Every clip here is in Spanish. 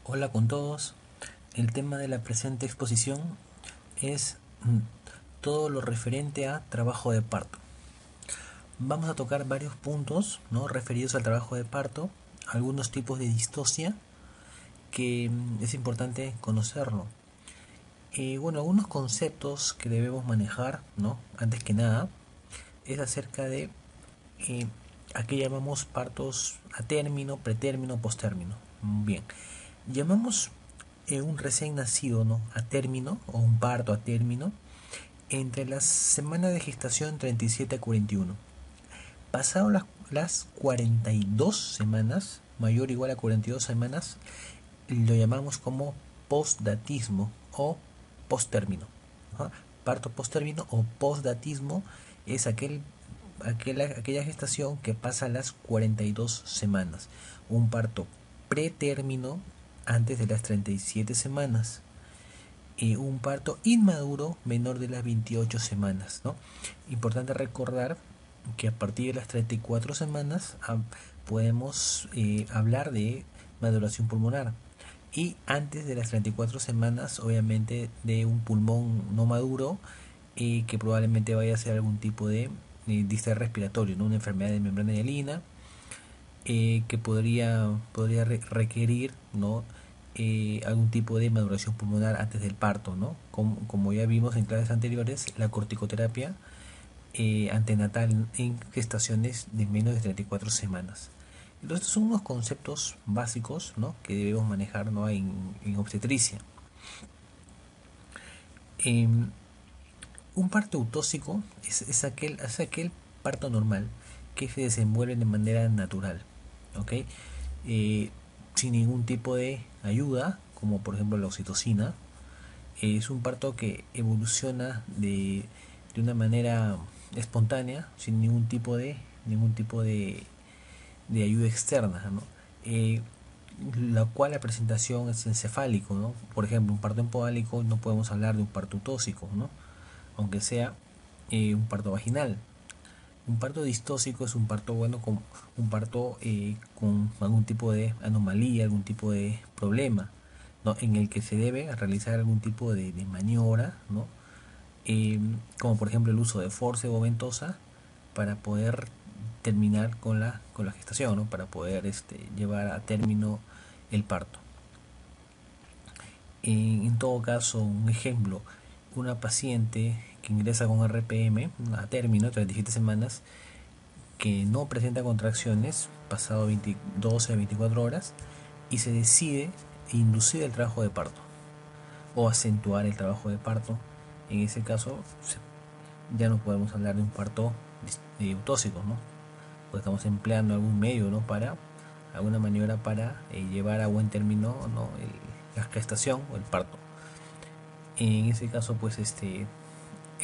Hola con todos. El tema de la presente exposición es todo lo referente a trabajo de parto. Vamos a tocar varios puntos, ¿no?, referidos al trabajo de parto, algunos tipos de distocia que es importante conocerlo. Bueno, algunos conceptos que debemos manejar, ¿no?, antes que nada, es acerca de eh, a qué llamamos partos a término, pretérmino, postérmino. Bien, llamamos un recién nacido, ¿no?, a término, o un parto a término, entre las semanas de gestación 37 a 41. Pasado las 42 semanas, mayor o igual a 42 semanas, lo llamamos como postdatismo o posttérmino. ¿Ah? Parto posttérmino o postdatismo es aquella gestación que pasa las 42 semanas. Un parto pretérmino antes de las 37 semanas. Y un parto inmaduro menor de las 28 semanas, ¿no? Importante recordar que a partir de las 34 semanas podemos hablar de maduración pulmonar. Y antes de las 34 semanas, obviamente, de un pulmón no maduro, que probablemente vaya a ser algún tipo de distrés respiratorio, ¿no?, una enfermedad de membrana hialina, que podría requerir, ¿no?, algún tipo de maduración pulmonar antes del parto, ¿no? Como ya vimos en clases anteriores, la corticoterapia antenatal en gestaciones de menos de 34 semanas. Entonces, estos son unos conceptos básicos, ¿no?, que debemos manejar, ¿no?, en obstetricia. Eh, un parto eutóxico es aquel parto normal que se desenvuelve de manera natural, ¿ok? Eh, Sin ningún tipo de ayuda, como por ejemplo la oxitocina. Es un parto que evoluciona de una manera espontánea, sin ningún tipo de ayuda externa, ¿no? La cual la presentación es encefálico, ¿no? Por ejemplo, un parto empodálico no podemos hablar de un parto utóxico, ¿no?, aunque sea un parto vaginal. Un parto distóxico es un parto, bueno, un parto con algún tipo de anomalía, algún tipo de problema, ¿no?, en el que se debe realizar algún tipo de maniobra, ¿no? Como por ejemplo el uso de forceps o ventosa para poder terminar con la gestación, ¿no?, para poder llevar a término el parto. En todo caso, un ejemplo, una paciente que ingresa con RPM a término, 37 semanas, que no presenta contracciones pasado 12 a 24 horas y se decide inducir el trabajo de parto o acentuar el trabajo de parto. En ese caso ya no podemos hablar de un parto eutóxico, ¿no? Pues estamos empleando algún medio, ¿no?, para alguna maniobra para llevar a buen término, ¿no?, la gestación o el parto. En ese caso, pues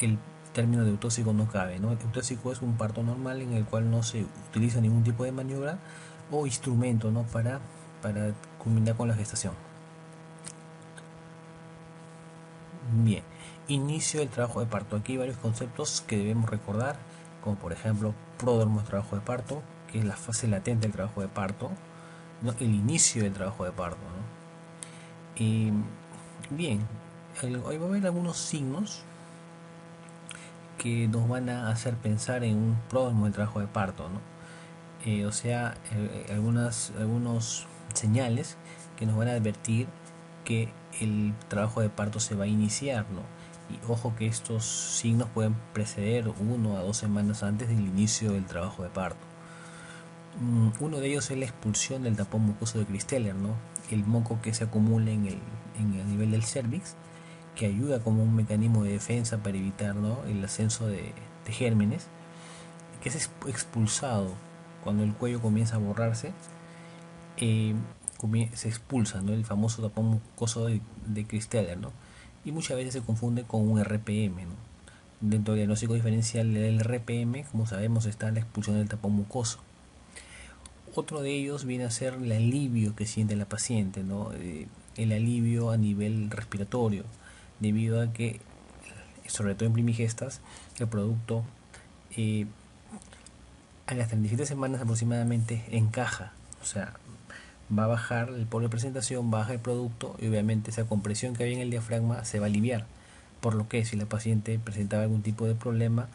el término de eutóxico no cabe, ¿no? El eutóxico es un parto normal en el cual no se utiliza ningún tipo de maniobra o instrumento, ¿no?, para culminar con la gestación. Bien, inicio del trabajo de parto. Aquí hay varios conceptos que debemos recordar, como por ejemplo pródromo del trabajo de parto, que es la fase latente del trabajo de parto, ¿no?, el inicio del trabajo de parto, ¿no? Y bien, hoy va a haber algunos signos que nos van a hacer pensar en un pródromo del trabajo de parto, ¿no? Algunos señales que nos van a advertir que el trabajo de parto se va a iniciar, ¿no? Y ojo que estos signos pueden preceder 1 a 2 semanas antes del inicio del trabajo de parto. Uno de ellos es la expulsión del tapón mucoso de Christeller, ¿no?, el moco que se acumula en el nivel del cervix, que ayuda como un mecanismo de defensa para evitar, ¿no?, el ascenso de gérmenes, que es expulsado cuando el cuello comienza a borrarse. eh, Se expulsa, ¿no?, el famoso tapón mucoso de Christeller, ¿no? Y muchas veces se confunde con un RPM, ¿no? Dentro del diagnóstico diferencial del RPM, como sabemos, está la expulsión del tapón mucoso. Otro de ellos viene a ser el alivio que siente la paciente, ¿no? El alivio a nivel respiratorio, debido a que, sobre todo en primigestas, el producto eh, a las 37 semanas aproximadamente encaja, o sea, va a bajar el polo de presentación, baja el producto y obviamente esa compresión que había en el diafragma se va a aliviar. Por lo que si la paciente presentaba algún tipo de problema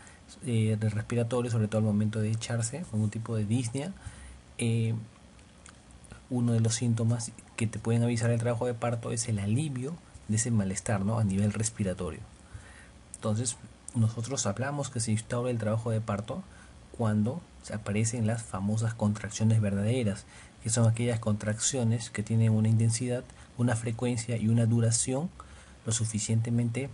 de respiratorio, sobre todo al momento de echarse, algún tipo de disnea, uno de los síntomas que te pueden avisar el trabajo de parto es el alivio de ese malestar, ¿no? A nivel respiratorio. Entonces, nosotros hablamos que se instaura el trabajo de parto cuando se aparecen las famosas contracciones verdaderas, que son aquellas contracciones que tienen una intensidad, una frecuencia y una duración lo suficientemente,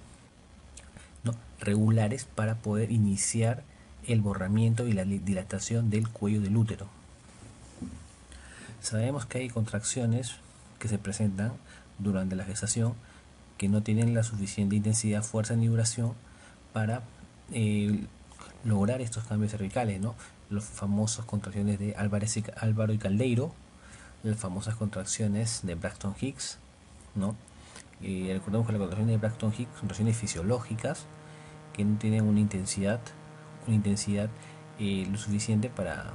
¿no?, regulares para poder iniciar el borramiento y la dilatación del cuello del útero. Sabemos que hay contracciones que se presentan durante la gestación que no tienen la suficiente intensidad, fuerza ni duración para lograr estos cambios cervicales, ¿no? Las famosas contracciones de Álvaro y Caldeiro, las famosas contracciones de Braxton Hicks, ¿no? Recordemos que las contracciones de Braxton Hicks son contracciones fisiológicas que no tienen una intensidad lo suficiente para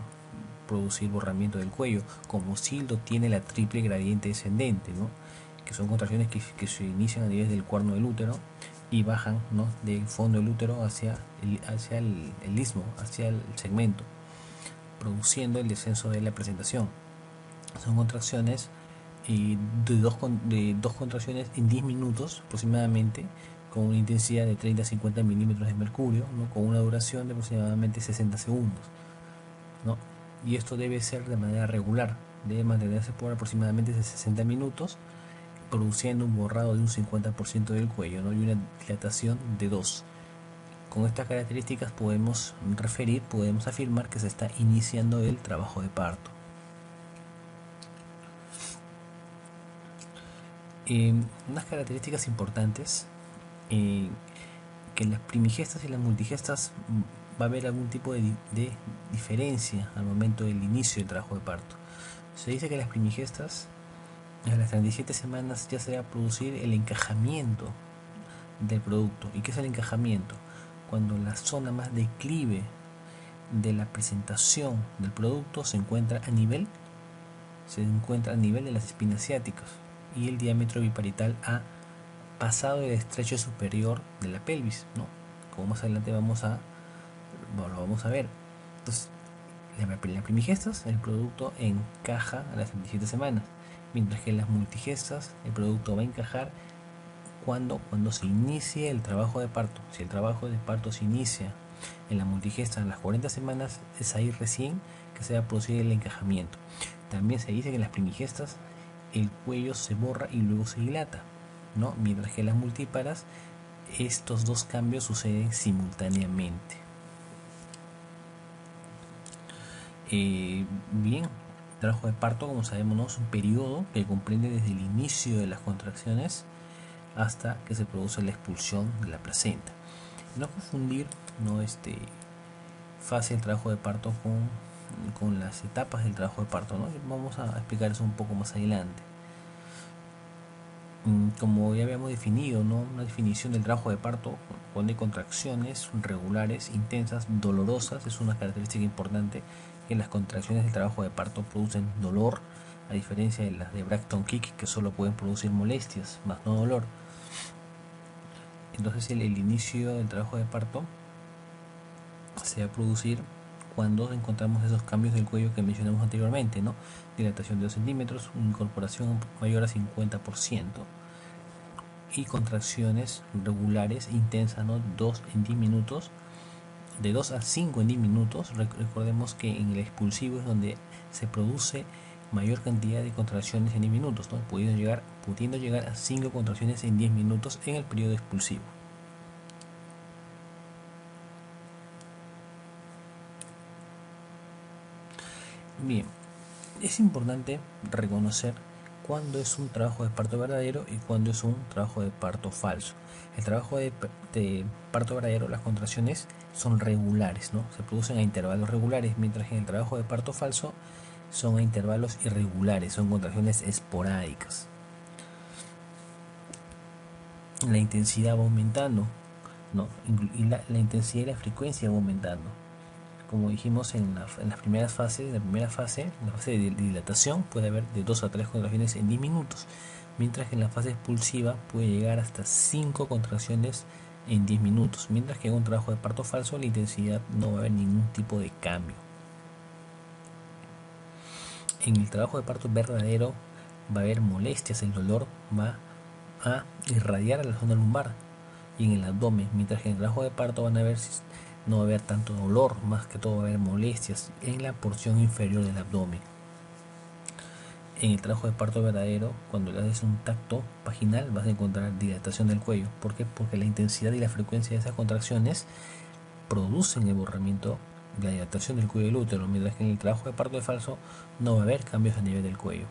producir borramiento del cuello, como si lo tiene la triple gradiente descendente, ¿no?, que son contracciones que se inician a nivel del cuerno del útero y bajan, ¿no?, del fondo del útero hacia el istmo, hacia el segmento, produciendo el descenso de la presentación. Son contracciones de dos contracciones en 10 minutos aproximadamente, con una intensidad de 30 a 50 milímetros de mercurio, ¿no?, con una duración de aproximadamente 60 segundos, ¿no? Y esto debe ser de manera regular, debe mantenerse por aproximadamente 60 minutos, produciendo un borrado de un 50% del cuello, ¿no?, y una dilatación de 2. Con estas características podemos afirmar que se está iniciando el trabajo de parto. Unas características importantes, que en las primigestas y las multigestas va a haber algún tipo de diferencia al momento del inicio del trabajo de parto. Se dice que las primigestas a las 37 semanas ya se va a producir el encajamiento del producto. ¿Y qué es el encajamiento? Cuando la zona más declive de la presentación del producto se encuentra a nivel de las espinas ciáticas y el diámetro biparital ha pasado el estrecho superior de la pelvis, ¿no?, como más adelante lo vamos a ver. Entonces, en las primigestas el producto encaja a las 37 semanas, mientras que en las multigestas el producto va a encajar cuando se inicie el trabajo de parto. Si el trabajo de parto se inicia en la multigesta a las 40 semanas, es ahí recién que se va a producir el encajamiento. También se dice que en las primigestas el cuello se borra y luego se dilata, ¿no?, mientras que en las multíparas estos dos cambios suceden simultáneamente. Bien, el trabajo de parto, como sabemos, ¿no?, es un periodo que comprende desde el inicio de las contracciones hasta que se produce la expulsión de la placenta. No confundir, ¿no?, fase del trabajo de parto con las etapas del trabajo de parto, ¿no? Vamos a explicar eso un poco más adelante. Como ya habíamos definido, ¿no?, una definición del trabajo de parto cuando hay contracciones regulares, intensas, dolorosas, es una característica importante, que las contracciones del trabajo de parto producen dolor, a diferencia de las de Braxton Hicks, que solo pueden producir molestias, más no dolor. Entonces el inicio del trabajo de parto se va a producir cuando encontramos esos cambios del cuello que mencionamos anteriormente, ¿no?, dilatación de 2 centímetros, incorporación mayor a 50% y contracciones regulares intensas, ¿no?, 2 en 10 minutos, de 2 a 5 en 10 minutos. Recordemos que en el expulsivo es donde se produce mayor cantidad de contracciones en 10 minutos, ¿no?, pudiendo llegar a 5 contracciones en 10 minutos en el periodo expulsivo. Bien, es importante reconocer cuándo es un trabajo de parto verdadero y cuándo es un trabajo de parto falso. El trabajo de parto verdadero, las contracciones son regulares, ¿no?, se producen a intervalos regulares, mientras que en el trabajo de parto falso son a intervalos irregulares, son contracciones esporádicas. La intensidad va aumentando, ¿no?, y la intensidad y la frecuencia va aumentando. como dijimos en las primeras fases, en la fase de dilatación puede haber de 2 a 3 contracciones en 10 minutos, mientras que en la fase expulsiva puede llegar hasta 5 contracciones en 10 minutos, mientras que en un trabajo de parto falso la intensidad no va a haber ningún tipo de cambio. En el trabajo de parto verdadero va a haber molestias, el dolor va a irradiar a la zona lumbar y en el abdomen, mientras que en el trabajo de parto no va a haber tanto dolor, más que todo va a haber molestias en la porción inferior del abdomen. En el trabajo de parto verdadero, cuando le haces un tacto vaginal, vas a encontrar dilatación del cuello. ¿Por qué? Porque la intensidad y la frecuencia de esas contracciones producen el borramiento de la dilatación del cuello del útero, mientras que en el trabajo de parto de falso no va a haber cambios a nivel del cuello.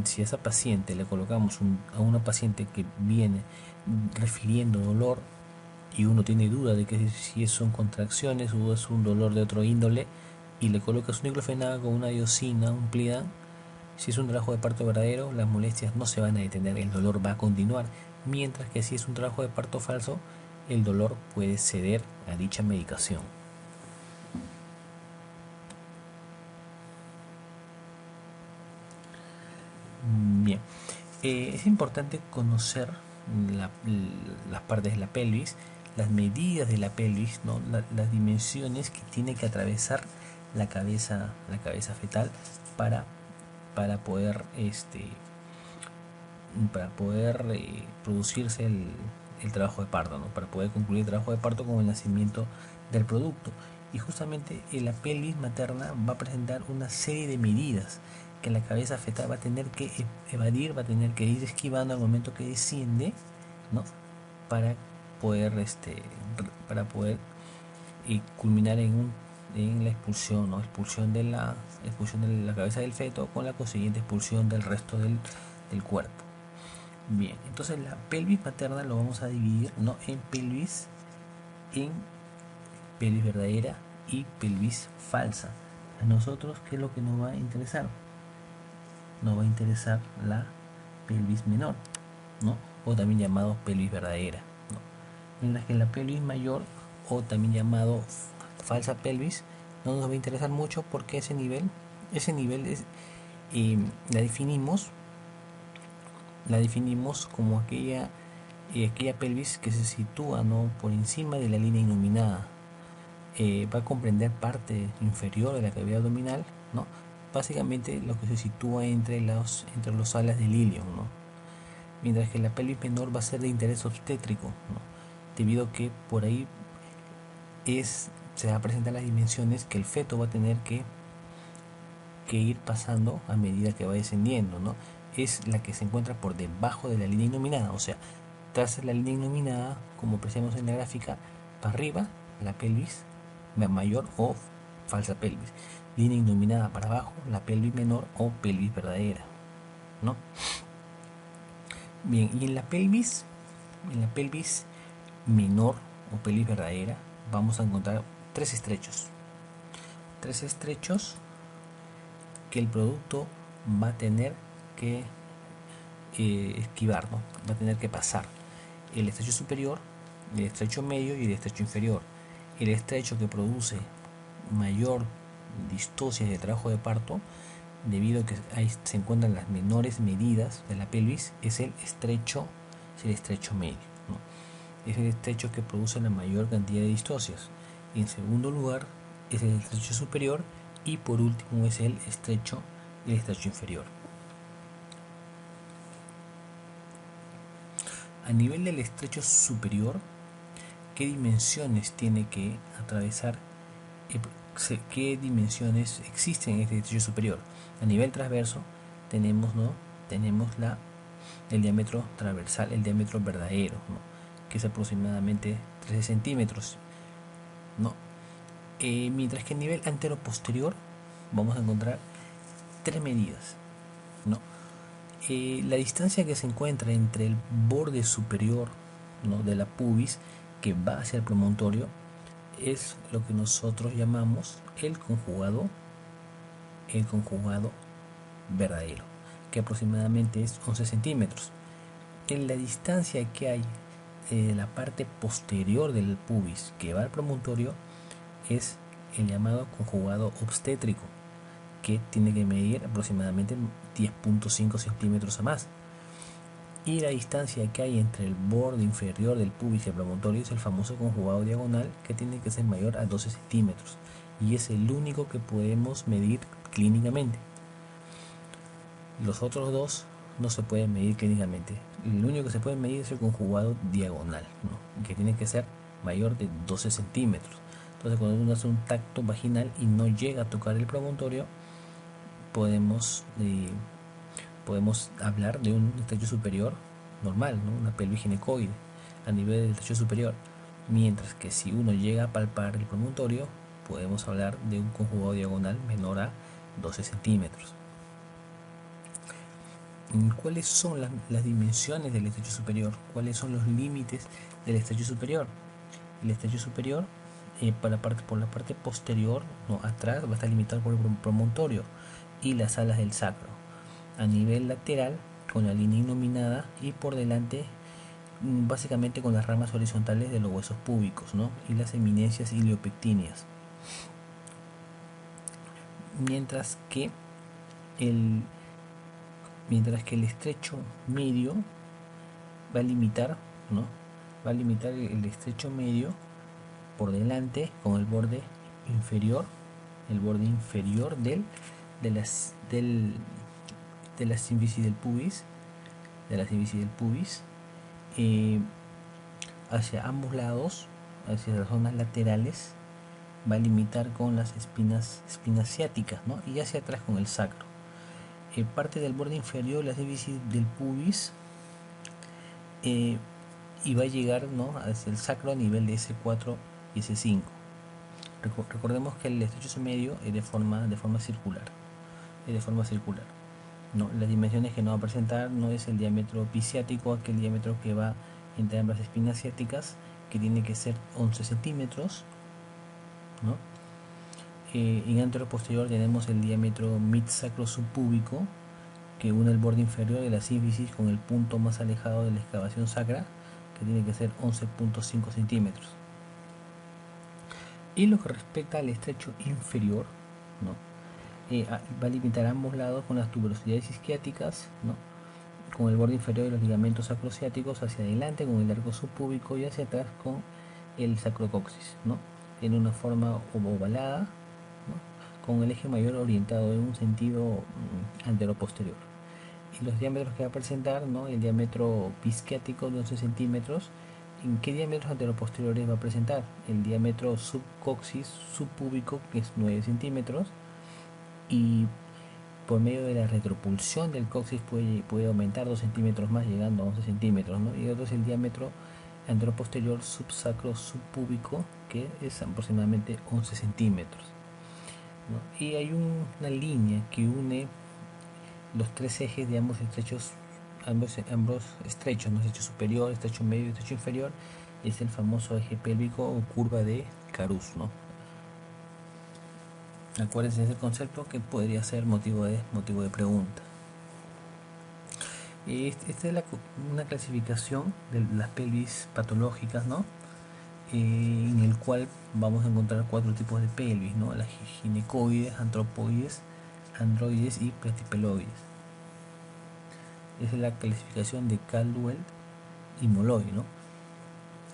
Si a esa paciente le colocamos a una paciente que viene refiriendo dolor y uno tiene duda de que si son contracciones o es un dolor de otro índole, y le colocas un diclofenac con una diosina, un Plidan, si es un trabajo de parto verdadero, las molestias no se van a detener, el dolor va a continuar, mientras que si es un trabajo de parto falso, el dolor puede ceder a dicha medicación. Bien, es importante conocer las partes de la pelvis, las medidas de la pelvis, ¿no? Las dimensiones que tiene que atravesar la cabeza fetal para poder producirse el trabajo de parto, ¿no? Para poder concluir el trabajo de parto con el nacimiento del producto. Y justamente la pelvis materna va a presentar una serie de medidas que la cabeza fetal va a tener que evadir, va a tener que ir esquivando al momento que desciende, ¿no? Para poder culminar en la expulsión, ¿no? expulsión de la cabeza del feto con la consiguiente expulsión del resto del cuerpo. Bien, entonces la pelvis materna lo vamos a dividir, ¿no? en pelvis verdadera y pelvis falsa. A nosotros, ¿qué es lo que nos va a interesar? Nos va a interesar la pelvis menor, ¿no? O también llamado pelvis verdadera, ¿no? Mientras que la pelvis mayor, o también llamado falsa pelvis, no nos va a interesar mucho porque ese nivel es, la definimos como aquella pelvis que se sitúa, ¿no? por encima de la línea iluminada. Va a comprender parte inferior de la cavidad abdominal, ¿no? Básicamente lo que se sitúa entre los alas del ilion, ¿no? Mientras que la pelvis menor va a ser de interés obstétrico, ¿no? Debido a que por ahí se va a presentar las dimensiones que el feto va a tener que ir pasando a medida que va descendiendo, ¿no? Es la que se encuentra por debajo de la línea iluminada, o sea, tras la línea iluminada, como apreciamos en la gráfica, para arriba la pelvis mayor o falsa pelvis, línea iluminada para abajo la pelvis menor o pelvis verdadera, ¿no? Bien, y en la pelvis menor o pelvis verdadera vamos a encontrar tres estrechos que el producto va a tener que esquivar, ¿no? Va a tener que pasar: el estrecho superior, el estrecho medio y el estrecho inferior. El estrecho que produce mayor distosia de trabajo de parto, debido a que ahí se encuentran las menores medidas de la pelvis, es el estrecho medio, ¿no? Es el estrecho que produce la mayor cantidad de distosias. Y en segundo lugar es el estrecho superior, y por último es el estrecho inferior. A nivel del estrecho superior, ¿qué dimensiones tiene que atravesar? ¿Qué dimensiones existen en este estrecho superior? A nivel transverso tenemos el diámetro transversal, el diámetro verdadero, ¿no? que es aproximadamente 13 centímetros, ¿no? Mientras que a nivel antero-posterior vamos a encontrar tres medidas, ¿no? La distancia que se encuentra entre el borde superior, ¿no? de la pubis, que va hacia el promontorio, es lo que nosotros llamamos el conjugado verdadero, que aproximadamente es 11 centímetros. En la distancia que hay de la parte posterior del pubis que va al promontorio, es el llamado conjugado obstétrico, que tiene que medir aproximadamente 10.5 centímetros a más. Y la distancia que hay entre el borde inferior del pubis y el promontorio es el famoso conjugado diagonal, que tiene que ser mayor a 12 centímetros y es el único que podemos medir clínicamente. Los otros dos no se pueden medir clínicamente. El único que se puede medir es el conjugado diagonal, ¿no? Que tiene que ser mayor de 12 centímetros. Entonces, cuando uno hace un tacto vaginal y no llega a tocar el promontorio, podemos hablar de un estrecho superior normal, ¿no? Una pelvis ginecoide a nivel del estrecho superior. Mientras que si uno llega a palpar el promontorio, podemos hablar de un conjugado diagonal menor a 12 centímetros. ¿Cuáles son las dimensiones del estrecho superior? ¿Cuáles son los límites del estrecho superior? El estrecho superior, por la parte posterior, ¿no? Atrás, va a estar limitado por el promontorio y las alas del sacro. A nivel lateral, con la línea innominada, y por delante, básicamente con las ramas horizontales de los huesos púbicos, ¿no? Y las eminencias iliopectíneas. Mientras que el estrecho medio va a limitar, ¿no? Va a limitar el estrecho medio por delante con el borde inferior de la sínfisis del pubis, hacia ambos lados, hacia las zonas laterales, va a limitar con las espinas ciáticas, ¿no? Y hacia atrás con el sacro. Parte del borde inferior de la sínfisis del pubis, y va a llegar, ¿no? Hacia el sacro a nivel de S4 y S5. Recordemos que el estrecho medio es de forma circular. ¿No? Las dimensiones que nos va a presentar no es el diámetro biciático, aquel diámetro que va entre ambas espinas ciáticas, que tiene que ser 11 centímetros, ¿no? En anteroposterior tenemos el diámetro mid-sacro subpúbico, que une el borde inferior de la sínfisis con el punto más alejado de la excavación sacra, que tiene que ser 11.5 centímetros. Y lo que respecta al estrecho inferior, ¿no? Va a limitar ambos lados con las tuberosidades isquiáticas, ¿no? Con el borde inferior de los ligamentos sacrociáticos hacia adelante con el arco subpúbico y hacia atrás con el sacrocoxis, ¿no? Tiene una forma ovalada, ¿no? Con el eje mayor orientado en un sentido anteroposterior. Y los diámetros que va a presentar, ¿no? El diámetro isquiático de 11 centímetros. ¿En qué diámetros anteroposteriores va a presentar? El diámetro subcoxis subpúbico, que es 9 centímetros, y por medio de la retropulsión del coxis puede aumentar 2 centímetros más, llegando a 11 centímetros, ¿no? Y otro es el diámetro anteroposterior subsacro subpúbico, que es aproximadamente 11 centímetros, ¿no? Y hay una línea que une los tres ejes de ambos estrechos, ambos estrechos, ¿no? Estrecho superior, estrecho medio y estrecho inferior, es el famoso eje pélvico o curva de Carus, ¿no? Acuérdense de ese concepto, que podría ser motivo de pregunta. Esta es una clasificación de las pelvis patológicas, ¿no? En el cual vamos a encontrar 4 tipos de pelvis, ¿no? Las ginecoides, antropoides, androides y platipeloides. Esa es la clasificación de Caldwell y Molloy, ¿no?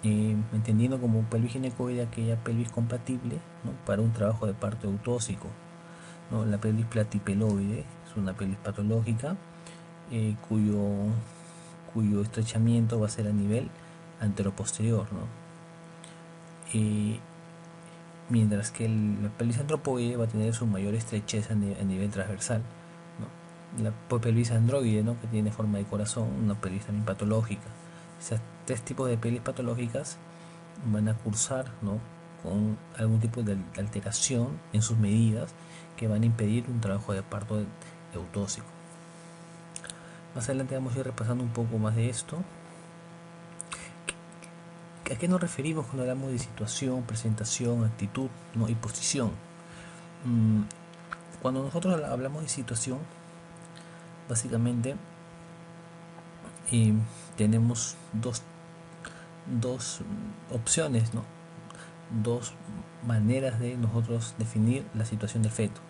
Entendiendo como pelvis ginecoide aquella pelvis compatible, ¿no? Para un trabajo de parto eutóxico, ¿no? La pelvis platipeloide es una pelvis patológica, cuyo estrechamiento va a ser a nivel anteroposterior, ¿no? Mientras que la pelvis antropoide va a tener su mayor estrechez a nivel transversal, ¿no? La pelvis androide, ¿no? Que tiene forma de corazón, una pelvis también patológica. Esas 3 tipos de pelvis patológicas van a cursar, ¿no? Con algún tipo de alteración en sus medidas que van a impedir un trabajo de parto eutóxico. Más adelante vamos a ir repasando un poco más de esto. ¿A qué nos referimos cuando hablamos de situación, presentación, actitud, ¿no? Y posición? Cuando nosotros hablamos de situación, básicamente tenemos dos opciones, ¿no? dos maneras de nosotros definir la situación del feto: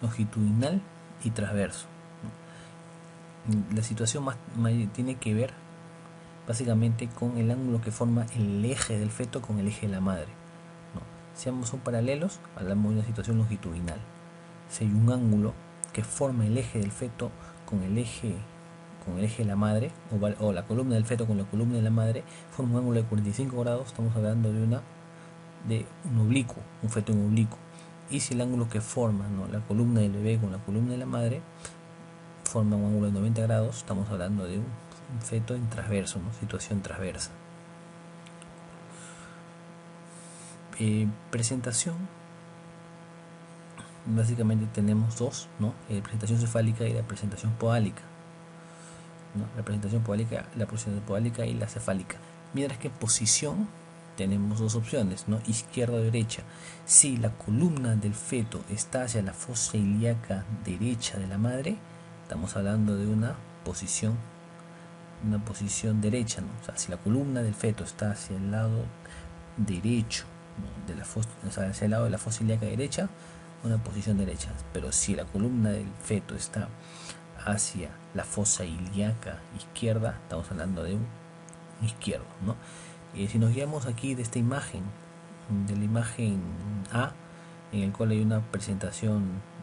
longitudinal y transverso. La situación más tiene que ver básicamente con el ángulo que forma el eje del feto con el eje de la madre, ¿no? Si ambos son paralelos, hablamos de una situación longitudinal. Si hay un ángulo que forma el eje del feto con el eje de la madre, o la columna del feto con la columna de la madre, forma un ángulo de 45 grados, estamos hablando de un oblicuo, un feto en oblicuo. Y si el ángulo que forma, ¿no?, la columna del bebé con la columna de la madre forma un ángulo de 90 grados, estamos hablando de un feto en transverso, ¿no?, situación transversa. Presentación, básicamente tenemos dos, ¿no?, presentación cefálica y la presentación podálica, ¿no? La presentación podálica y la cefálica. Mientras que en posición tenemos dos opciones, ¿no?, izquierda o derecha. Si la columna del feto está hacia la fosa ilíaca derecha de la madre, estamos hablando de una posición derecha, ¿no? O sea, si la columna del feto está hacia el lado derecho, ¿no?, de la fosa, o sea, hacia el lado de la fosa ilíaca derecha, una posición derecha. Pero si la columna del feto está hacia la fosa ilíaca izquierda, estamos hablando de un izquierdo, ¿no? Si nos guiamos aquí de esta imagen, de la imagen A, en el cual hay una presentación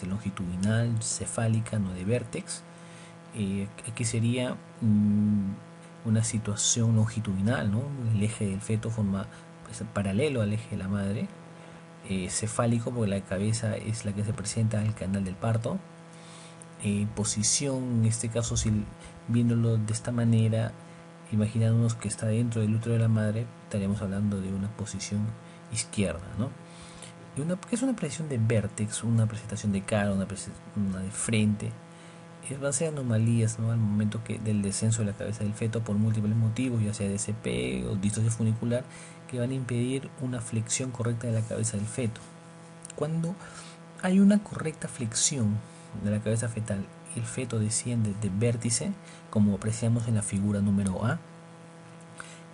longitudinal, cefálica, no de vértex, aquí sería una situación longitudinal, ¿no? El eje del feto forma, pues, paralelo al eje de la madre, cefálico porque la cabeza es la que se presenta al canal del parto. Posición, en este caso, si viéndolo de esta manera, imaginándonos que está dentro del útero de la madre, estaríamos hablando de una posición izquierda, ¿no? ¿Qué es una presentación de vértex? Una presentación de cara, una de frente. Va a ser anomalías, ¿no?, al momento del descenso de la cabeza del feto por múltiples motivos, ya sea DCP o distosia funicular, que van a impedir una flexión correcta de la cabeza del feto. Cuando hay una correcta flexión de la cabeza fetal y el feto desciende de vértice, como apreciamos en la figura número A,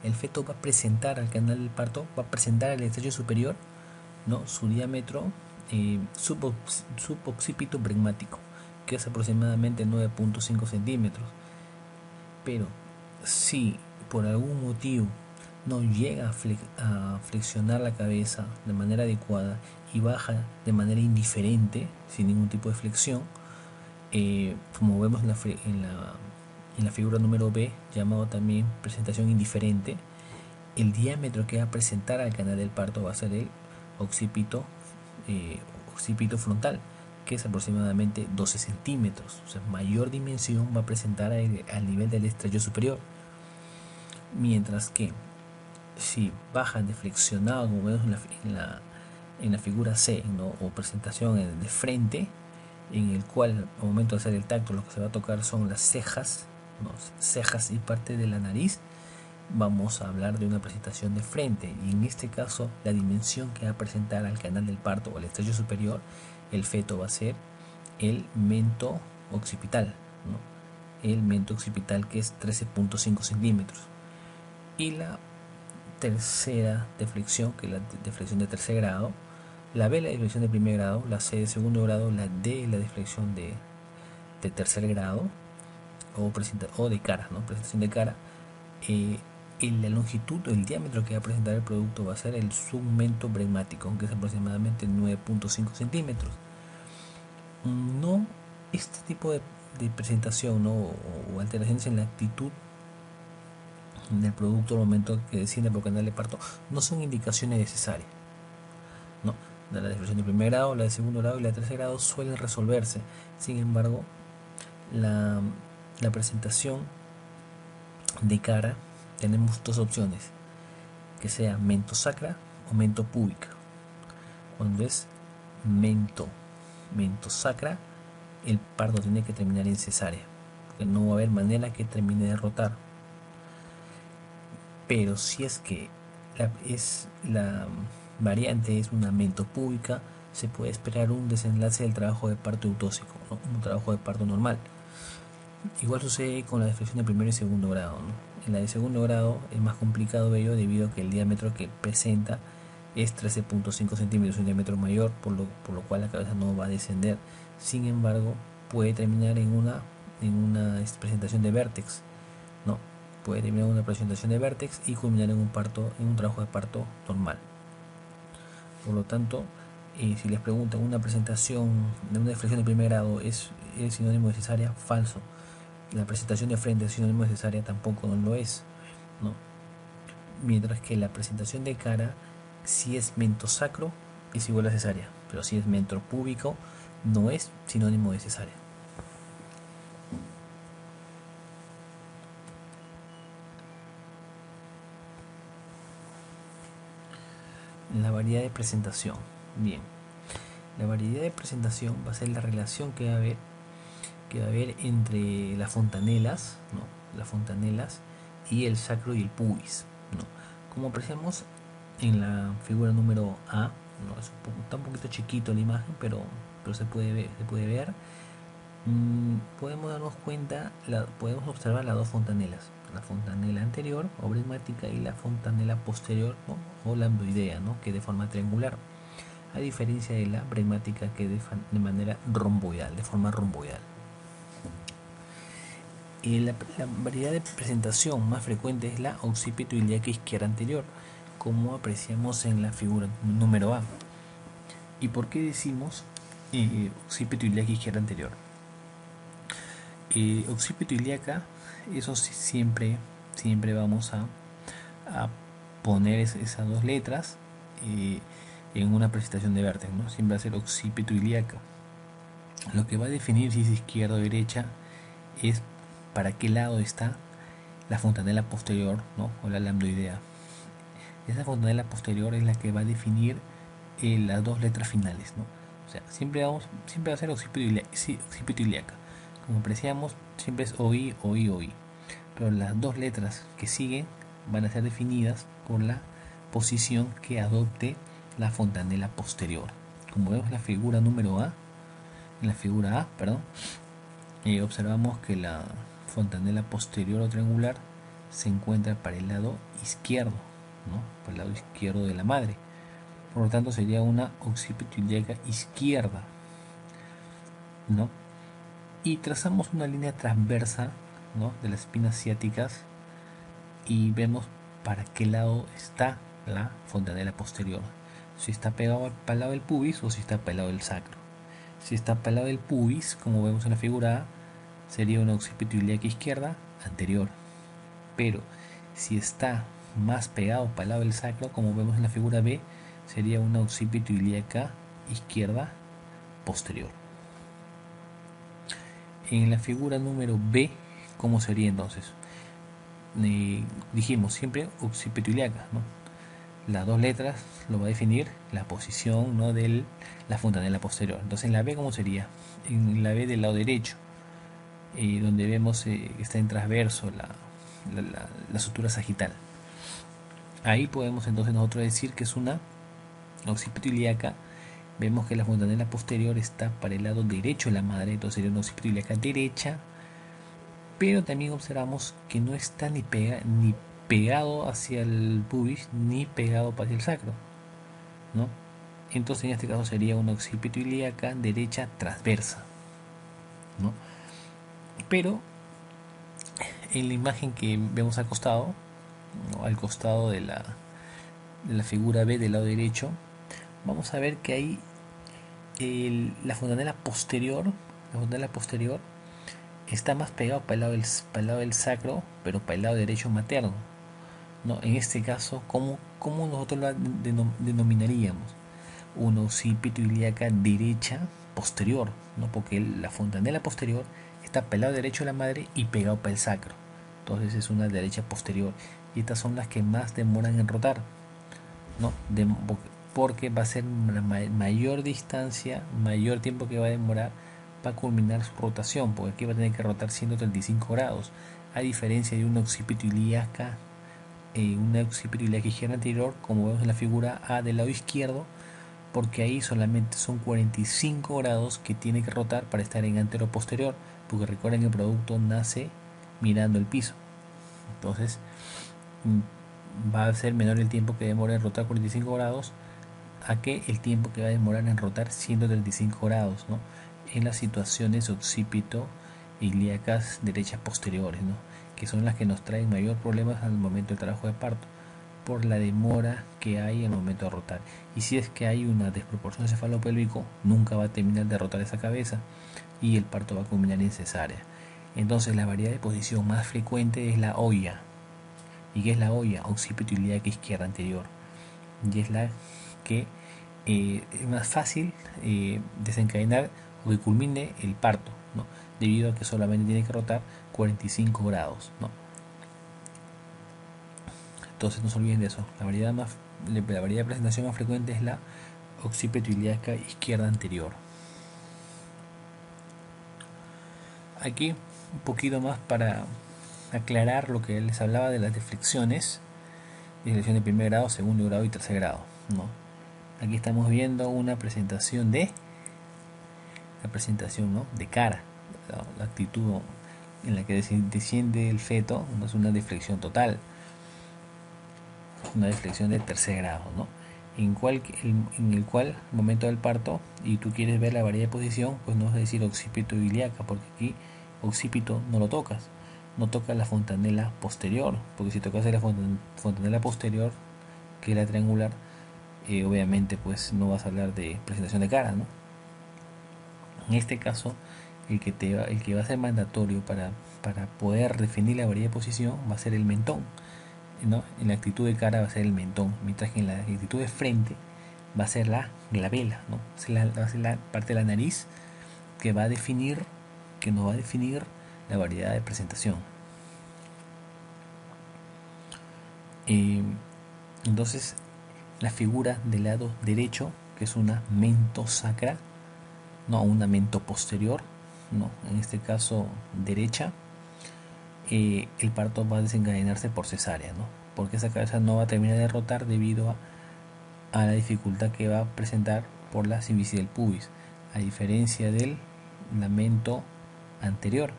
el feto va a presentar al canal del parto, va a presentar al estrecho superior, ¿no?, su diámetro suboccipito bregmático, que es aproximadamente 9.5 centímetros. Pero si por algún motivo no llega a flexionar la cabeza de manera adecuada y baja de manera indiferente, sin ningún tipo de flexión, como vemos en la figura número B, llamado también presentación indiferente, el diámetro que va a presentar al canal del parto va a ser el occipito frontal, que es aproximadamente 12 centímetros. O sea, mayor dimensión va a presentar al nivel del estrecho superior. Mientras que si bajan de flexionado, como vemos en la figura C, ¿no?, o presentación de frente, en el cual al momento de hacer el tacto lo que se va a tocar son las cejas, ¿no?, cejas y parte de la nariz, vamos a hablar de una presentación de frente. Y en este caso, la dimensión que va a presentar al canal del parto o al estrecho superior el feto va a ser el mento occipital, ¿no?, el mento occipital, que es 13.5 centímetros. Y la tercera deflexión, que es la deflexión de tercer grado, la B la deflexión de primer grado, la C de segundo grado, la D la deflexión de tercer grado, o de cara, ¿no?, presentación de cara. La longitud o el diámetro que va a presentar el producto va a ser el submento bregmático, que es aproximadamente 9.5 centímetros. No, este tipo de presentación, ¿no?, o alteraciones en la actitud del producto al momento que desciende por canal de parto no son indicaciones necesarias, ¿no? La deflexión de primer grado, la de segundo grado y la de tercer grado suelen resolverse. Sin embargo, la presentación de cara, tenemos dos opciones: que sea mentosacra o mentopúbica. Cuando es mentosacra, el parto tiene que terminar en cesárea, porque no va a haber manera que termine de rotar. Pero si es que la variante es una mentopúbica, se puede esperar un desenlace del trabajo de parto eutóxico, ¿no?, un trabajo de parto normal. Igual sucede con la deflexión de primero y segundo grado, ¿no? En la de segundo grado es más complicado ello debido a que el diámetro que presenta es 13.5 centímetros, un diámetro mayor, por lo cual la cabeza no va a descender. Sin embargo, puede terminar en una presentación de vértex, ¿no? Puede terminar en una presentación de vértex y culminar en un trabajo de parto normal. Por lo tanto, si les preguntan una presentación de una deflexión de primer grado es sinónimo de cesárea, falso. La presentación de frente es sinónimo de cesárea, tampoco no lo es, ¿no? Mientras que la presentación de cara, si es mentosacro, es igual a cesárea, pero si es mentropúbico, no es sinónimo de cesárea. La variedad de presentación. Bien, la variedad de presentación va a ser la relación que va a haber entre las fontanelas, ¿no? Las fontanelas y el sacro y el pubis, ¿no? Como apreciamos en la figura número A, ¿no? Está un poquito chiquito la imagen, pero se puede ver. Podemos darnos cuenta, podemos observar las dos fontanelas, la fontanela anterior o bregmática y la fontanela posterior, ¿no? O lambdoidea, ¿no? Que de forma triangular, a diferencia de la bregmática que de manera romboidal, de forma romboidal. La variedad de presentación más frecuente es la occipito ilíaca izquierda anterior, como apreciamos en la figura número A. ¿Y por qué decimos occipito ilíaca izquierda anterior? Occipito ilíaca, eso siempre vamos a poner esas dos letras en una presentación de vértex, ¿no? Siempre va a ser occipito ilíaca. Lo que va a definir si es izquierda o derecha es para qué lado está la fontanela posterior, ¿no? O la lambdoidea. Esa fontanela posterior es la que va a definir las dos letras finales, ¿no? O sea, siempre va a ser occipito ilíaca. Como apreciamos, siempre es OI, OI, OI. Pero las dos letras que siguen van a ser definidas por la posición que adopte la fontanela posterior. Como vemos en la figura número A, observamos que la fontanela posterior o triangular se encuentra para el lado izquierdo, ¿no? Para el lado izquierdo de la madre. Por lo tanto, sería una occipito ilíaca izquierda, ¿no? Y trazamos una línea transversa, ¿no? De las espinas ciáticas y vemos para qué lado está la fontanela posterior. Si está pegado para el lado del pubis o si está para el lado del sacro. Si está para el lado del pubis, como vemos en la figura A, sería una occipito ilíaca izquierda anterior. Pero si está más pegado para el lado del sacro, como vemos en la figura B, sería una occipito ilíaca izquierda posterior. En la figura número B, ¿cómo sería entonces? Dijimos siempre occipito ilíaca, ¿no? Las dos letras lo va a definir la posición, ¿no? De la fontanela posterior. Entonces en la B, ¿cómo sería? En la B del lado derecho, donde vemos que está en transverso la sutura sagital. Ahí podemos entonces nosotros decir que es una occipito ilíaca. Vemos que la fontanela posterior está para el lado derecho de la madre, entonces sería una occipito ilíaca derecha, pero también observamos que no está ni pegado hacia el pubis ni pegado hacia el sacro, ¿no? Entonces en este caso sería una occipito ilíaca derecha transversa, ¿no? Pero en la imagen que vemos al costado, ¿no? Al costado de la figura B del lado derecho, vamos a ver que ahí la fontanela posterior está más pegado para el lado del sacro, pero para el lado derecho materno, ¿no? En este caso, ¿cómo nosotros la denominaríamos? Una occipito ilíaca derecha posterior, ¿no? Porque la fontanela posterior está para el lado derecho de la madre y pegado para el sacro, entonces es una derecha posterior, y estas son las que más demoran en rotar, ¿no? Porque va a ser la mayor distancia, mayor tiempo que va a demorar para culminar su rotación, porque aquí va a tener que rotar 135 grados, a diferencia de una occipito ilíaca izquierda anterior, como vemos en la figura A del lado izquierdo, porque ahí solamente son 45 grados que tiene que rotar para estar en antero posterior, porque recuerden que el producto nace mirando el piso. Entonces va a ser menor el tiempo que demora en rotar 45 grados a que el tiempo que va a demorar en rotar 135 grados, ¿no? En las situaciones occipito ilíacas derechas posteriores, ¿no? Que son las que nos traen mayor problemas al momento del trabajo de parto, por la demora que hay al momento de rotar. Y si es que hay una desproporción cefalopélvico, nunca va a terminar de rotar esa cabeza y el parto va a culminar en cesárea. Entonces la variedad de posición más frecuente es la olla. ¿Y qué es la olla? Occipito ilíaca izquierda anterior. Y es la que es más fácil desencadenar o que culmine el parto, ¿no? Debido a que solamente tiene que rotar 45 grados, ¿no? Entonces no se olviden de eso. La variedad de presentación más frecuente es la occipito ilíaca izquierda anterior. Aquí un poquito más para aclarar lo que les hablaba de las deflexiones de primer grado, segundo grado y tercer grado, ¿no? Aquí estamos viendo una presentación ¿no? de cara, la actitud en la que desciende el feto, no es una deflexión total, una deflexión de tercer grado, ¿no? En el cual, momento del parto, y tú quieres ver la variedad de posición, pues no vas a decir occipito ilíaca, porque aquí occipito no lo tocas, no tocas la fontanela posterior, porque si tocas la fontanela posterior, que es la triangular, obviamente pues no vas a hablar de presentación de cara, ¿no? En este caso, el que va a ser mandatorio para poder definir la variedad de posición va a ser el mentón, ¿no? En la actitud de cara va a ser el mentón, mientras que en la actitud de frente va a ser la glabela, ¿no? Va a ser la parte de la nariz que nos va a definir la variedad de presentación. Entonces, la figura del lado derecho, que es una mentosacra, no una mento posterior, no, en este caso derecha, el parto va a desencadenarse por cesárea, ¿no? Porque esa cabeza no va a terminar de rotar debido a la dificultad que va a presentar por la cervicis del pubis, a diferencia del lamento anterior,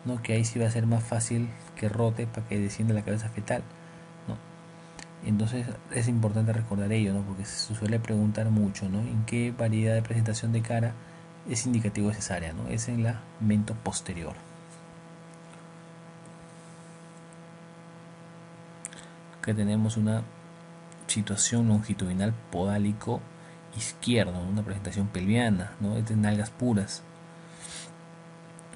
¿no? Que ahí sí va a ser más fácil que rote para que descienda la cabeza fetal, ¿no? Entonces es importante recordar ello, ¿no? Porque se suele preguntar mucho, ¿no? En qué variedad de presentación de cara es indicativo de cesárea, ¿no? Es en la mento posterior. Que tenemos una situación longitudinal podálico izquierdo, ¿no? Una presentación pelviana, ¿no? Es de nalgas puras.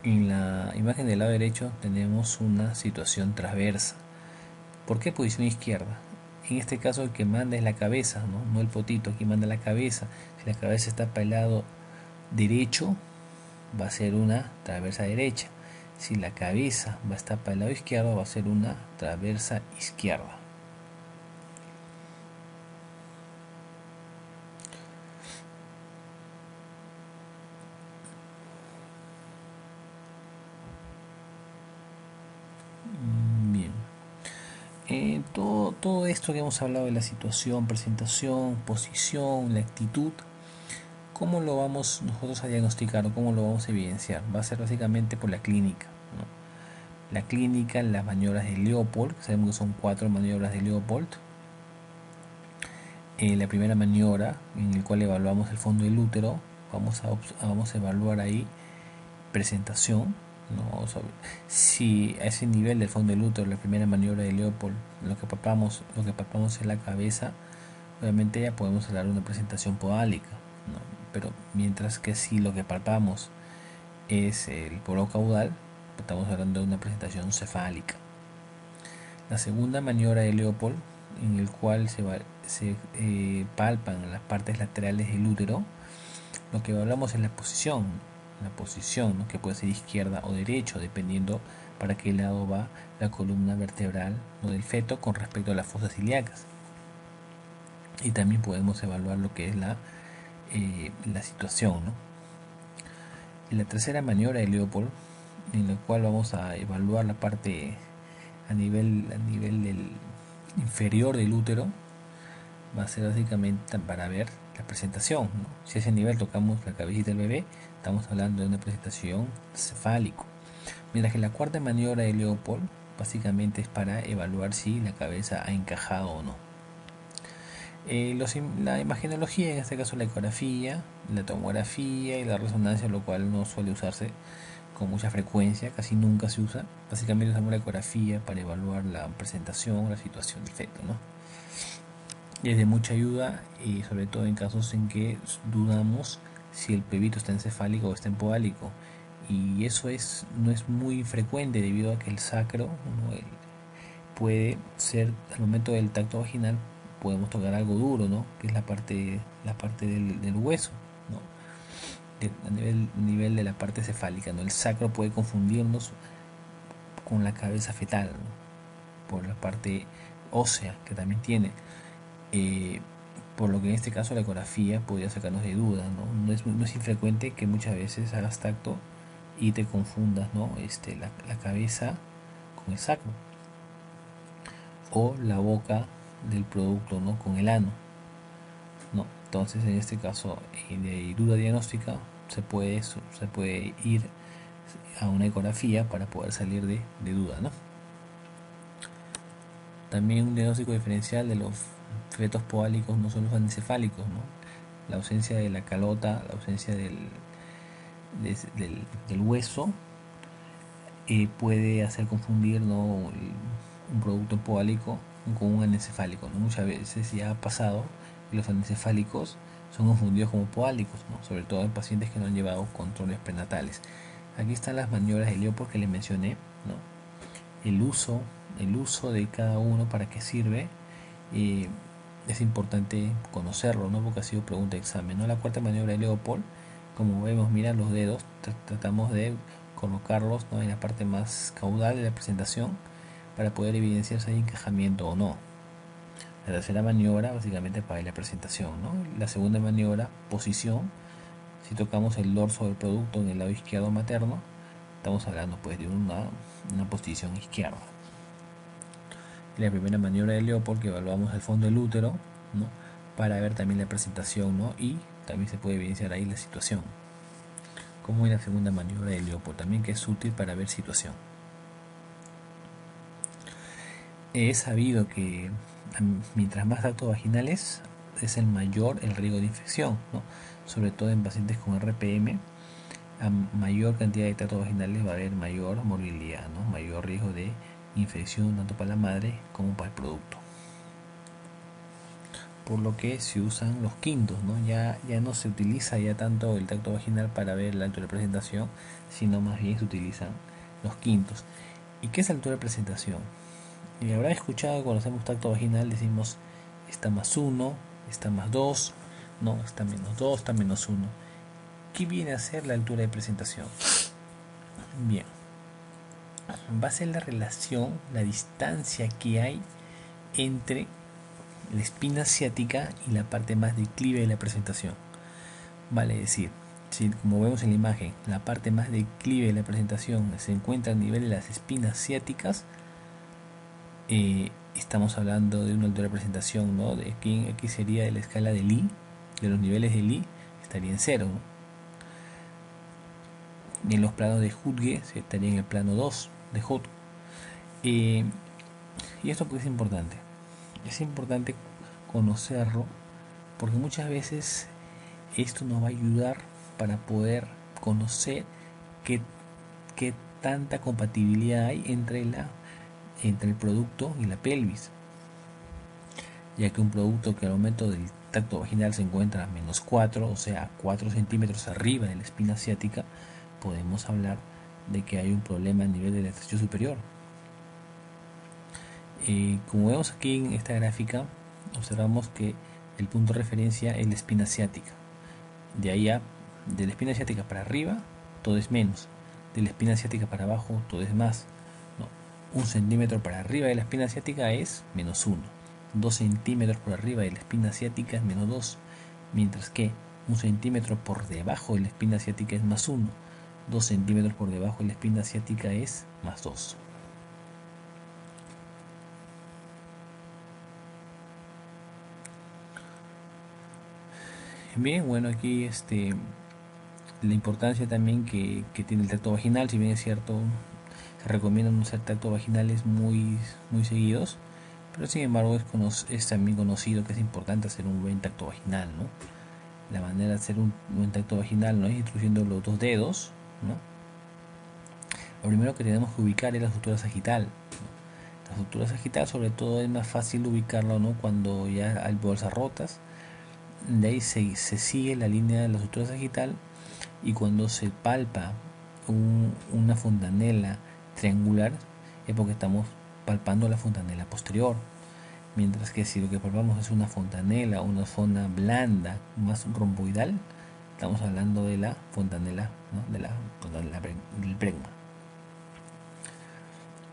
En la imagen del lado derecho tenemos una situación transversa. ¿Por qué posición izquierda? En este caso el que manda es la cabeza, no el potito, aquí manda la cabeza. Si la cabeza está para el lado derecho, va a ser una transversa derecha. Si la cabeza va a estar para el lado izquierdo, va a ser una transversa izquierda. Bien. Todo esto que hemos hablado de la situación, presentación, posición, la actitud, ¿cómo lo vamos nosotros a diagnosticar o cómo lo vamos a evidenciar? Va a ser básicamente por la clínica, ¿no? La clínica, las maniobras de Leopold, sabemos que son 4 maniobras de Leopold. La primera maniobra, en la cual evaluamos el fondo del útero, vamos a evaluar ahí presentación, ¿no? Vamos a ver si a ese nivel del fondo del útero, la primera maniobra de Leopold, lo que palpamos es la cabeza, obviamente ya podemos hablar de una presentación podálica, ¿no? Pero mientras que si lo que palpamos es el poro caudal, estamos hablando de una presentación cefálica. La segunda maniobra de Leopold, en el cual se palpan las partes laterales del útero, lo que hablamos es la posición, ¿no? Que puede ser izquierda o derecha, dependiendo para qué lado va la columna vertebral, ¿no? del feto con respecto a las fosas ilíacas. Y también podemos evaluar lo que es la situación, ¿no? En la tercera maniobra de Leopold, en la cual vamos a evaluar la parte a nivel del inferior del útero, va a ser básicamente para ver la presentación, ¿no? Si a ese nivel tocamos la cabecita del bebé, estamos hablando de una presentación cefálico, Mientras que la cuarta maniobra de Leopold básicamente es para evaluar si la cabeza ha encajado o no. La imagenología, en este caso la ecografía, la tomografía y la resonancia, lo cual no suele usarse con mucha frecuencia, casi nunca se usa. Básicamente usamos la ecografía para evaluar la presentación, la situación del feto, ¿no? Y es de mucha ayuda, y sobre todo en casos en que dudamos si el pebito está encefálico o está empodálico. Y eso no es muy frecuente debido a que el sacro, ¿no? Puede ser, al momento del tacto vaginal, podemos tocar algo duro, ¿no? Que es la parte del hueso, ¿no? A nivel de la parte cefálica, ¿no? El sacro puede confundirnos con la cabeza fetal, ¿no? Por la parte ósea que también tiene. Eh, por lo que en este caso la ecografía podría sacarnos de duda, ¿no? No es infrecuente que muchas veces hagas tacto y te confundas, ¿no? La cabeza con el sacro o la boca del producto, ¿no? Con el ano, ¿no? Entonces en este caso de duda diagnóstica se puede ir a una ecografía para poder salir de duda, ¿no? También un diagnóstico diferencial de los fetos podálicos no son los anencefálicos, ¿no? La ausencia de la calota, la ausencia del hueso puede hacer confundir, ¿no? Un producto podálico con un anencefálico, ¿no? Muchas veces ya ha pasado que los anencefálicos son confundidos como podálicos, ¿no? Sobre todo en pacientes que no han llevado controles prenatales. Aquí están las maniobras de Leopold que les mencioné, ¿no? El uso de cada uno, para qué sirve, es importante conocerlo, ¿no? Porque ha sido pregunta de examen, ¿no? La cuarta maniobra de Leopold, como vemos, mira los dedos, tratamos de colocarlos, ¿no? En la parte más caudal de la presentación para poder evidenciar si hay encajamiento o no. La tercera maniobra básicamente para la presentación, ¿no? La segunda maniobra, posición. Si tocamos el dorso del producto en el lado izquierdo materno, estamos hablando pues de una posición izquierda. La primera maniobra de Leopold, que evaluamos el fondo del útero, ¿no? Para ver también la presentación, ¿no? Y también se puede evidenciar ahí la situación. Como en la segunda maniobra de Leopold también, que es útil para ver situación. Es sabido que mientras más tractos vaginales es el mayor el riesgo de infección, ¿no? Sobre todo en pacientes con RPM, a mayor cantidad de tractos vaginales va a haber mayor morbilidad, ¿no? Mayor riesgo de infección tanto para la madre como para el producto. Por lo que se usan los quintos, ¿no? Ya no se utiliza ya tanto el tracto vaginal para ver la altura de presentación, sino más bien se utilizan los quintos. ¿Y qué es altura de presentación? Y habrá escuchado que cuando hacemos tacto vaginal decimos está más 1, está más 2, no, está menos 2, está menos 1. ¿Qué viene a ser la altura de presentación? Bien, va a ser la relación, la distancia que hay entre la espina ciática y la parte más declive de la presentación. Vale decir, si como vemos en la imagen, la parte más declive de la presentación se encuentra a nivel de las espinas ciáticas, estamos hablando de una altura de presentación, ¿no? De aquí sería de la escala de Lee, de los niveles de Lee, estaría en 0, ¿no? Y en los planos de Hutge estaría en el plano 2 de Hutge. Y esto porque es importante. Es importante conocerlo porque muchas veces esto nos va a ayudar para poder conocer qué tanta compatibilidad hay entre el producto y la pelvis, ya que un producto que al momento del tacto vaginal se encuentra a menos 4, o sea 4 centímetros arriba de la espina ciática, podemos hablar de que hay un problema a nivel de la extracción superior. Como vemos aquí en esta gráfica, observamos que el punto de referencia es la espina ciática. De la espina ciática para arriba, todo es menos. De la espina ciática para abajo, todo es más. No, 1 centímetro para arriba de la espina ciática es menos 1. 2 centímetros por arriba de la espina ciática es menos 2. Mientras que 1 centímetro por debajo de la espina ciática es más 1. 2 centímetros por debajo de la espina ciática es más 2. Bien, bueno, aquí la importancia también que tiene el tracto vaginal, si bien es cierto, Se recomienda no hacer tactos vaginales muy seguidos, pero sin embargo es también conocido que es importante hacer un buen tacto vaginal, ¿no? La manera de hacer un buen tacto vaginal no es introduciendo los dos dedos, ¿no? Lo primero que tenemos que ubicar es la sutura sagital. La sutura sagital sobre todo es más fácil ubicarlo, ¿no? Cuando ya hay bolsas rotas. De ahí se sigue la línea de la sutura sagital, y cuando se palpa una fontanela triangular es porque estamos palpando la fontanela posterior, mientras que si lo que palpamos es una fontanela, una zona blanda más romboidal, estamos hablando de la fontanela, ¿no? De la fontanela del bregma.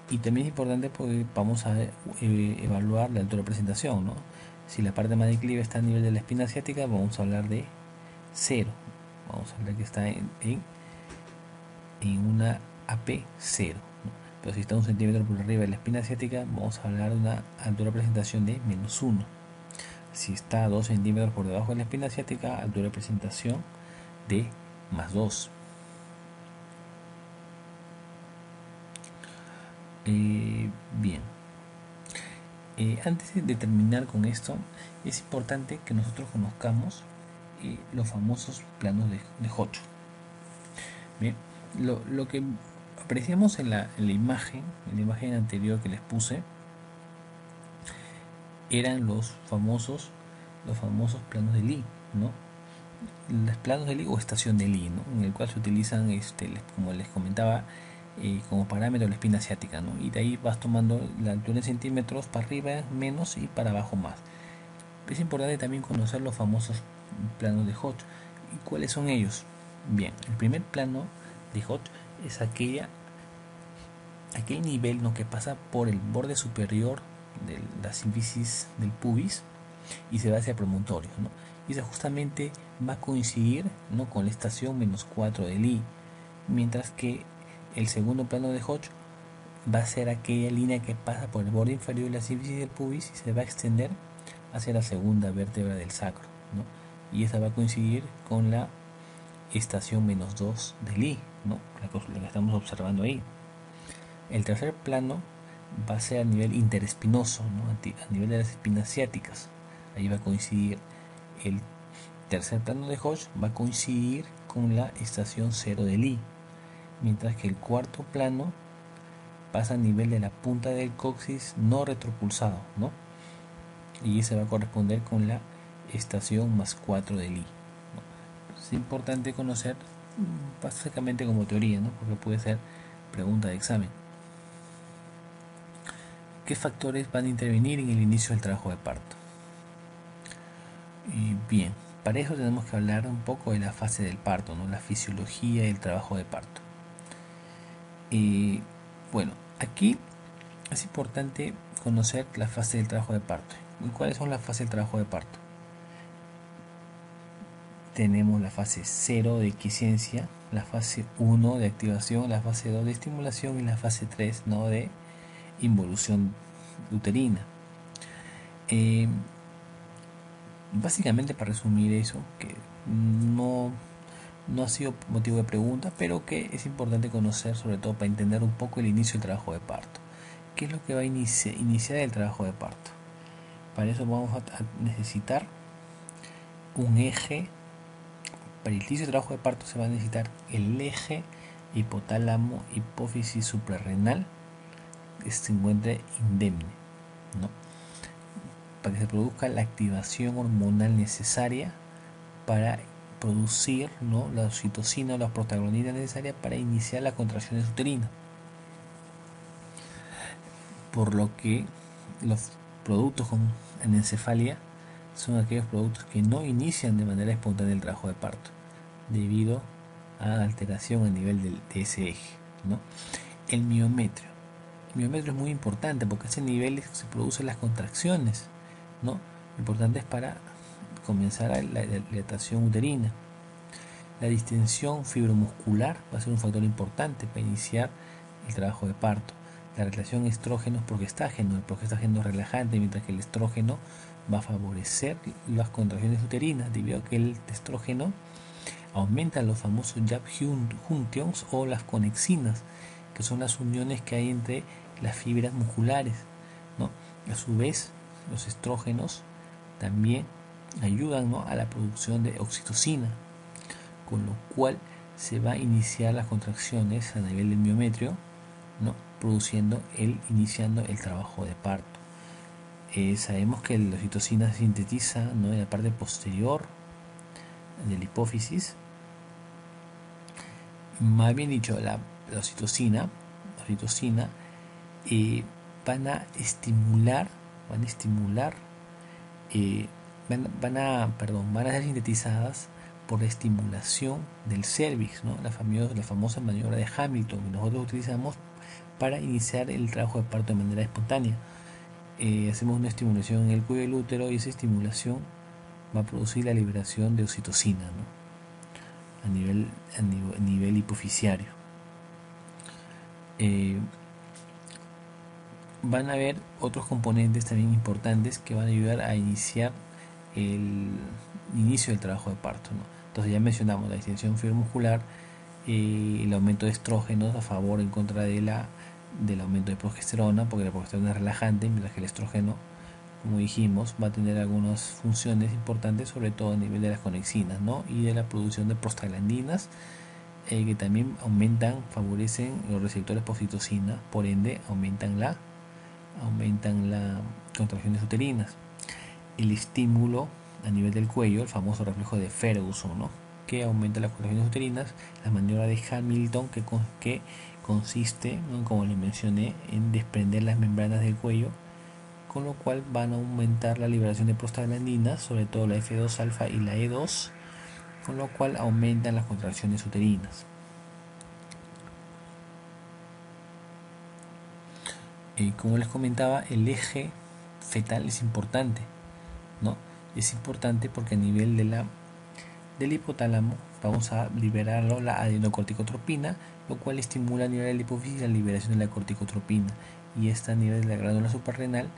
Y también es importante porque vamos a evaluar la altura de presentación, ¿no? Si la parte más declive está a nivel de la espina asiática, vamos a hablar de 0. Vamos a hablar que está en una AP 0, ¿no? Pero si está 1 centímetro por arriba de la espina asiática, vamos a hablar de una altura de presentación de -1. Si está a 2 centímetros por debajo de la espina asiática, altura de presentación de +2. Bien. Antes de terminar con esto, es importante que nosotros conozcamos los famosos planos de Hodge. Bien, lo que apreciamos en la imagen anterior que les puse, eran los famosos planos de Lee, ¿no? Los planos de Lee o estación de Lee, ¿no? En el cual se utilizan, como les comentaba, como parámetro la espina asiática, ¿no? Y de ahí vas tomando la altura en centímetros, para arriba menos y para abajo más. Es importante también conocer los famosos planos de Hodge. ¿Y cuáles son ellos? Bien, el primer plano de Hodge es aquel nivel, ¿no?, que pasa por el borde superior de la sínfisis del pubis y se va hacia el promontorio, ¿no? Y eso justamente va a coincidir, ¿no?, con la estación -4 de Lee, mientras que el segundo plano de Hodge va a ser aquella línea que pasa por el borde inferior de la sínfisis del pubis y se va a extender hacia la segunda vértebra del sacro, ¿no? Y esa va a coincidir con la estación -2 de Lee, ¿no?, lo que estamos observando ahí. El tercer plano va a ser a nivel interespinoso, ¿no?, a nivel de las espinas ciáticas. Ahí va a coincidir el tercer plano de Hodge, va a coincidir con la estación 0 de Lee, mientras que el cuarto plano pasa a nivel de la punta del coxis no retropulsado, ¿no? Y ese va a corresponder con la estación +4 de Lee, ¿no? Es importante conocer básicamente como teoría, ¿no?, porque puede ser pregunta de examen. ¿Qué factores van a intervenir en el inicio del trabajo de parto? Bien, para eso tenemos que hablar un poco de la fase del parto, ¿no?, la fisiología y el trabajo de parto. Bueno, aquí es importante conocer la fase del trabajo de parto. ¿Y cuáles son las fases del trabajo de parto? Tenemos la fase 0 de quiescencia, la fase 1 de activación, la fase 2 de estimulación y la fase 3, ¿no?, de involución uterina. Básicamente, para resumir eso, que no ha sido motivo de pregunta, pero que es importante conocer, sobre todo para entender un poco el inicio del trabajo de parto. ¿Qué es lo que va a iniciar el trabajo de parto? Para eso vamos a necesitar un eje. Para el inicio del trabajo de parto se va a necesitar el eje hipotálamo hipófisis suprarrenal que se encuentre indemne, ¿no?, para que se produzca la activación hormonal necesaria para producir, ¿no?, la oxitocina o la prostaglandina necesaria para iniciar las contracciones uterinas. Por lo que los productos con anencefalia son aquellos productos que no inician de manera espontánea el trabajo de parto, debido a alteración a nivel de ese eje, ¿no? El miometrio. El miometrio es muy importante porque a ese nivel se producen las contracciones, ¿no?, importantes para comenzar la dilatación uterina. La distensión fibromuscular va a ser un factor importante para iniciar el trabajo de parto. La relación estrógenos-progestágeno. El progestágeno es relajante, mientras que el estrógeno va a favorecer las contracciones uterinas, debido a que el estrógeno aumenta los famosos Yap junctions o las conexinas, que son las uniones que hay entre las fibras musculares, ¿no? A su vez, los estrógenos también ayudan, ¿no?, a la producción de oxitocina, con lo cual se va a iniciar las contracciones a nivel del miometrio, ¿no?, iniciando el trabajo de parto. Sabemos que la oxitocina se sintetiza, ¿no?, en la parte posterior de la hipófisis. Más bien dicho, la oxitocina van a ser sintetizadas por la estimulación del cervix, ¿no?, la famosa maniobra de Hamilton que nosotros utilizamos para iniciar el trabajo de parto de manera espontánea. Hacemos una estimulación en el cuello del útero y esa estimulación va a producir la liberación de oxitocina, ¿no?, a nivel hipofisiario. Van a haber otros componentes también importantes que van a ayudar a iniciar el inicio del trabajo de parto, ¿no? Entonces ya mencionamos la distensión fibromuscular, el aumento de estrógenos a favor o en contra del aumento de progesterona, porque la progesterona es relajante, mientras que el estrógeno, como dijimos, va a tener algunas funciones importantes, sobre todo a nivel de las conexinas, ¿no?, y de la producción de prostaglandinas, que también favorecen los receptores por oxitocina, por ende aumentan las contracciones uterinas. El estímulo a nivel del cuello, el famoso reflejo de Ferguson, ¿no?, que aumenta las contracciones uterinas, la maniobra de Hamilton que consiste, ¿no?, como les mencioné, en desprender las membranas del cuello, con lo cual van a aumentar la liberación de prostaglandinas, sobre todo la F2 alfa y la E2, con lo cual aumentan las contracciones uterinas. Como les comentaba, el eje fetal es importante, ¿no? Es importante porque a nivel del hipotálamo vamos a liberarlo la adenocorticotropina, lo cual estimula a nivel de la hipófisis la liberación de la corticotropina, y esta a nivel de la glándula suprarrenal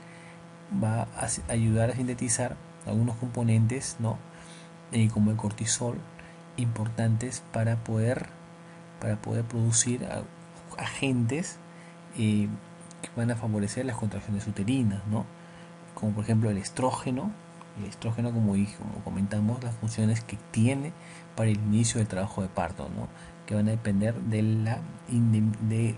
va a ayudar a sintetizar algunos componentes, ¿no?, como el cortisol, importantes para poder producir agentes que van a favorecer las contracciones uterinas, ¿no?, como por ejemplo el estrógeno, como comentamos, las funciones que tiene para el inicio del trabajo de parto, ¿no?, que van a depender de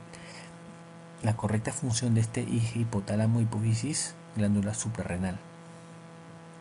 la correcta función de este eje hipotálamo hipófisis glándula suprarrenal.